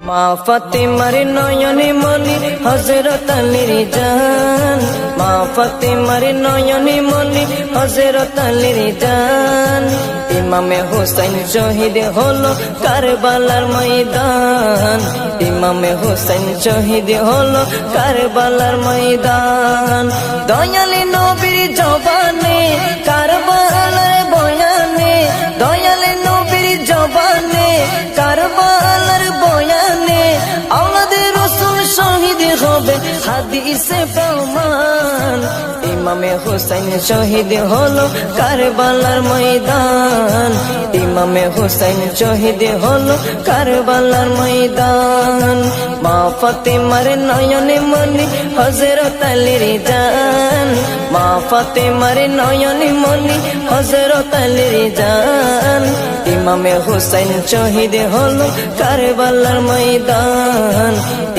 মা ফাতেমার নয়নে মনি হযরত আলীর জান, মা ফাতেমার নয়নে মনি হযরত আলীর জান। ইমামে হোসেন শহীদ হলো কারবালার ময়দান, ইমামে হোসেন শহীদ হলো কারবালার ময়দান। দয়ালে নবীর জবানে কারবালার বয়ানে, দয়ালে নবীর জবানে কারবালার বয়ানে, আওলাদে রাসূল শহীদ হবে হাদিসে প্রমাণ। ইমামে হোসেন শহীদ হলো কারবালার ময়দান, ইমামে হোসেন শহীদ হলো কারবালার ময়দান। মা ফাতেমার নয়নে মনি হযরত আলীর জান, মা ফাতেমার নয়নে মনি হযরত আলীর জান। ইমামে হোসেন শহীদ হলো কারবালার ময়দান,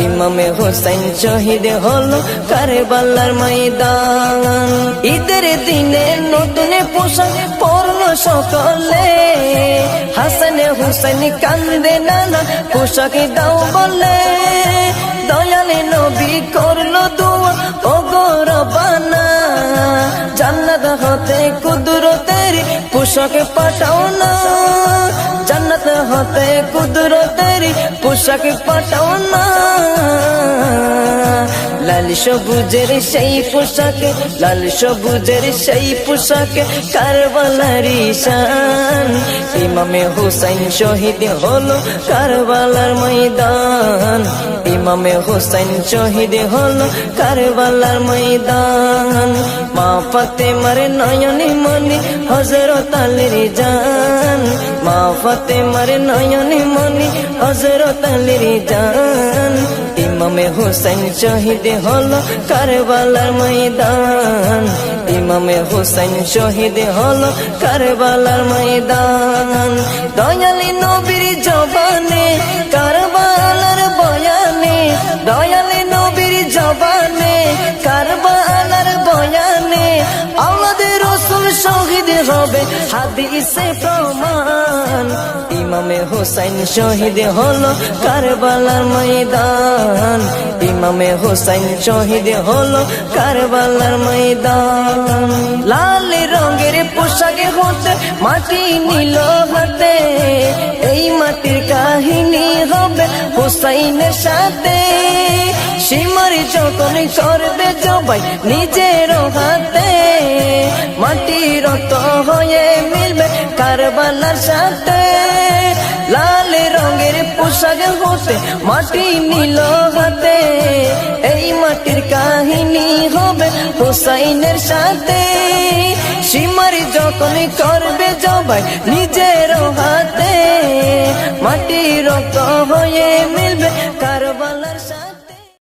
ইমামে হোসেন শহীদ হলো কারবালার ময়দান। ঈদের দিনে নতুন পোশাক পরলো সকলে, হাসান হুসেন কান্দে নানা পোশাক দাও বলে। দয়ালে নবী করলো দোয়া ও গো রব্বানা, জান্নাত হতে কুদরতের পোশাক পাঠাও না, জান্নাত হতে কুদরতের পোশাক পাঠাও না। লাল সবুজের সেই পোশাকে, লাল সবুজের সেই পোশাকে কারবালার শান। ইমামে হোসেন শহীদ হলো কারবালার ময়দান, ইমামে হোসেন শহীদ হলো কারবালার ময়দান। মা ফাতেমার নয়নে মনি হযরত আলীর জান, মা ফাতেমার নয়নে মনি হযরত আলীর জান। ইমামে হোসেন শহীদ হলো কারবালার ময়দান, ইমামে হোসেন শহীদ হলো কারবালার ময়দান। দয়ালি নবীর জবানে কারবালার বয়ানে, দয়ালি নবীর জবানে কারবালার বয়ানে, আওলাদে রাসূল শহীদ হবে হাদিসে প্রমাণ। ইমামে হোসেন শহীদ হলো কারবালার ময়দান, ইমামে হোসেন শহীদ হলো কারবালার ময়দান। লাল রঙের পোশাকে হতে মাটি নিল হাতে, এই মাটির কাহিনী হবে হোসেনের সাথে। সীমার যখন করবে জবাই নিজের হাতে, মাটি রক্ত হয়ে মিলবে কারবালার সাথে। লাল রঙের পোশাক হতে মাটি নিল হাতে, এই মাটির কাহিনী হবে হোসেনের সাথে। সীমার যখন করবে জবাই নিজের হাতে, মাটি রক্ত হয়ে মিলবে কারবালার সাথে।